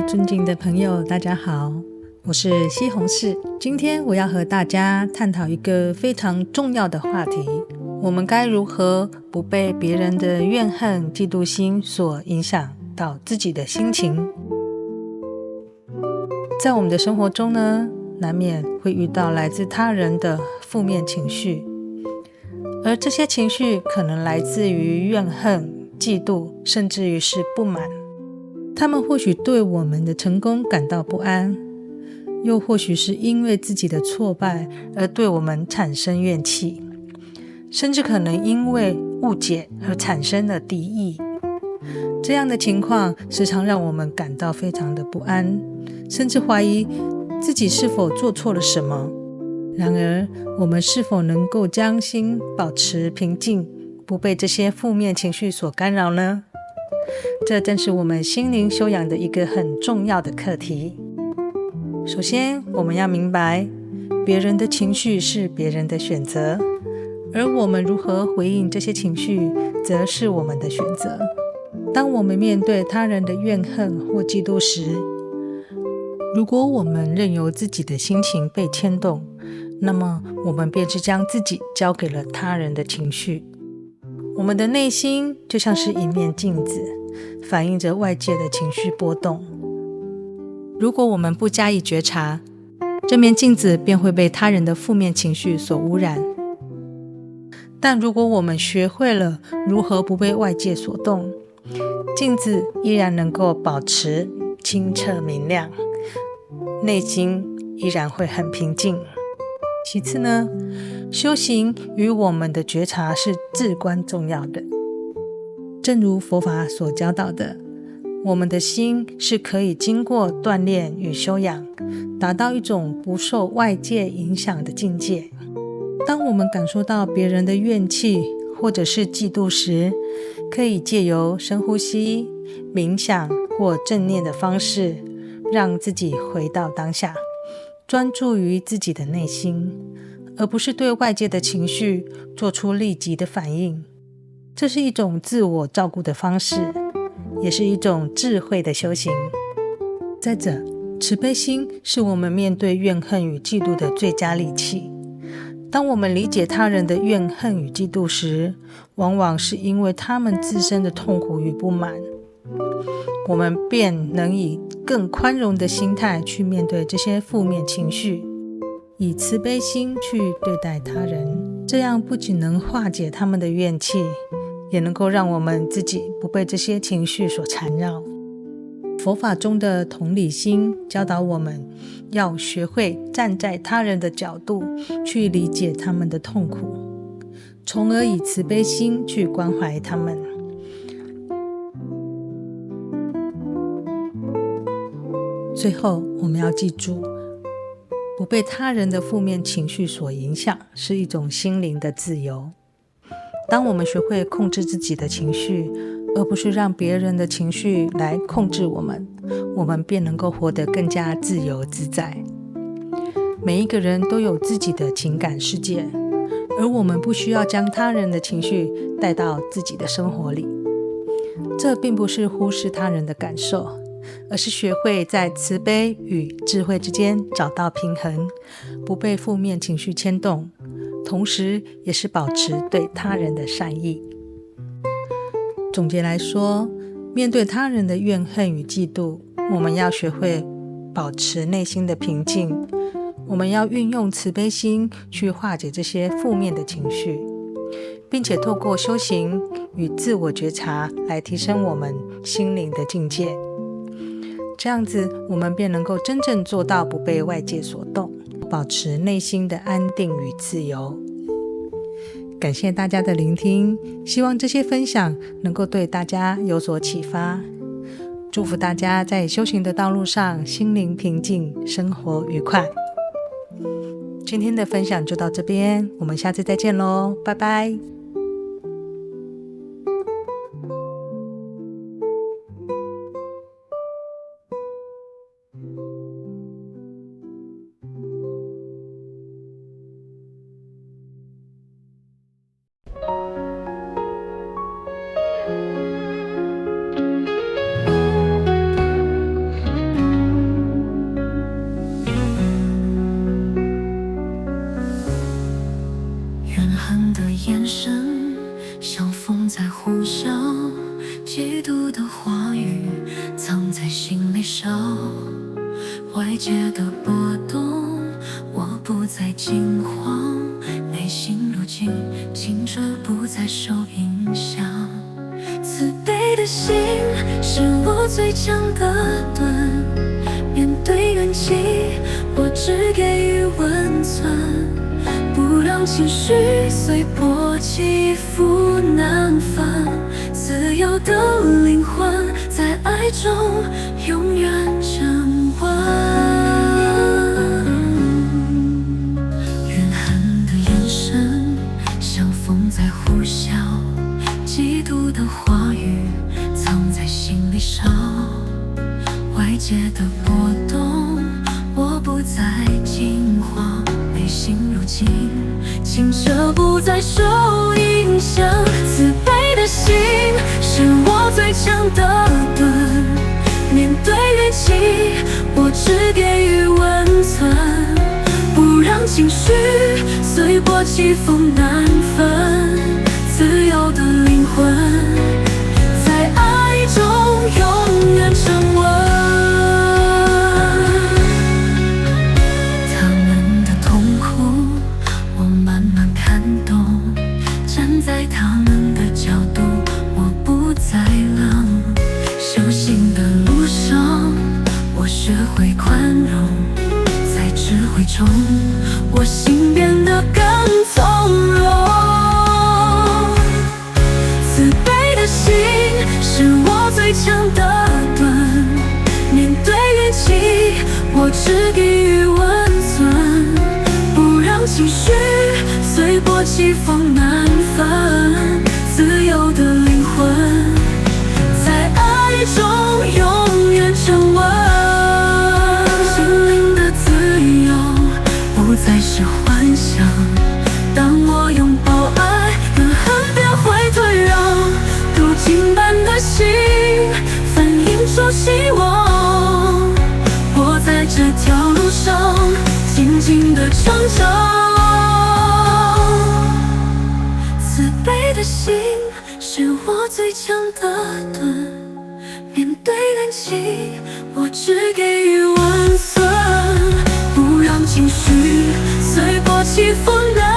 尊敬的朋友，大家好，我是西红柿。今天我要和大家探讨一个非常重要的话题，我们该如何不被别人的怨恨、嫉妒心所影响到自己的心情。在我们的生活中呢，难免会遇到来自他人的负面情绪，而这些情绪可能来自于怨恨、嫉妒，甚至于是不满。他们或许对我们的成功感到不安，又或许是因为自己的挫败而对我们产生怨气，甚至可能因为误解而产生了敌意。这样的情况时常让我们感到非常的不安，甚至怀疑自己是否做错了什么。然而，我们是否能够将心保持平静，不被这些负面情绪所干扰呢？这正是我们心灵修养的一个很重要的课题。首先，我们要明白，别人的情绪是别人的选择，而我们如何回应这些情绪，则是我们的选择。当我们面对他人的怨恨或嫉妒时，如果我们任由自己的心情被牵动，那么我们便是将自己交给了他人的情绪。我们的内心就像是一面镜子，反映着外界的情绪波动。如果我们不加以觉察，这面镜子便会被他人的负面情绪所污染。但如果我们学会了如何不被外界所动，镜子依然能够保持清澈明亮，内心依然会很平静。其次呢，修行与我们的觉察是至关重要的。正如佛法所教导的，我们的心是可以经过锻炼与修养，达到一种不受外界影响的境界。当我们感受到别人的怨气或者是嫉妒时，可以借由深呼吸、冥想或正念的方式，让自己回到当下，专注于自己的内心，而不是对外界的情绪做出立即的反应。这是一种自我照顾的方式，也是一种智慧的修行。再者，慈悲心是我们面对怨恨与嫉妒的最佳利器。当我们理解他人的怨恨与嫉妒时，往往是因为他们自身的痛苦与不满，我们便能以更宽容的心态去面对这些负面情绪，以慈悲心去对待他人。这样不仅能化解他们的怨气，也能够让我们自己不被这些情绪所缠绕。佛法中的同理心教导我们要学会站在他人的角度去理解他们的痛苦，从而以慈悲心去关怀他们。最后，我们要记住，不被他人的负面情绪所影响，是一种心灵的自由。当我们学会控制自己的情绪，而不是让别人的情绪来控制我们，我们便能够活得更加自由自在。每一个人都有自己的情感世界，而我们不需要将他人的情绪带到自己的生活里。这并不是忽视他人的感受，而是学会在慈悲与智慧之间找到平衡，不被负面情绪牵动，同时也是保持对他人的善意。总结来说，面对他人的怨恨与嫉妒，我们要学会保持内心的平静，我们要运用慈悲心去化解这些负面的情绪，并且透过修行与自我觉察来提升我们心灵的境界。这样子，我们便能够真正做到不被外界所动，保持内心的安定与自由。感谢大家的聆听，希望这些分享能够对大家有所启发。祝福大家在修行的道路上心灵平静，生活愉快。今天的分享就到这边，我们下次再见咯，拜拜。少，外界的波动，我不再惊慌，内心如镜，静着不再受影响。慈悲的心是我最强的盾，面对怨气，我只给予温存，不让情绪随波起伏难分。自由的灵魂在爱中永远沉稳。怨恨的眼神像风在呼啸，嫉妒的话语藏在心里烧。外界的波动，我不再惊慌，内心如镜，静着不再受影响。慈悲的心是我最强的盾，面对怨气，我只给予温存，不让情绪随波起伏难分。自由的灵魂在爱中永远沉稳。他们的痛苦我慢慢看懂，站在他们的角度，我不再冷。修行的路上，我学会宽容，在智慧中，我心变得更从容。慈悲的心是我最强的盾，面对怨气，我只给予温存，不让情绪随波起伏难分。自由的灵魂在爱中永远沉稳。心灵的自由不再是幻想，当我拥抱爱，怨恨便会退让。如镜般的心反映出希望，我在这条路上静静地成长。慈悲的心是我最强的盾，面对怨气，我只给予温存，不让情绪随波起伏难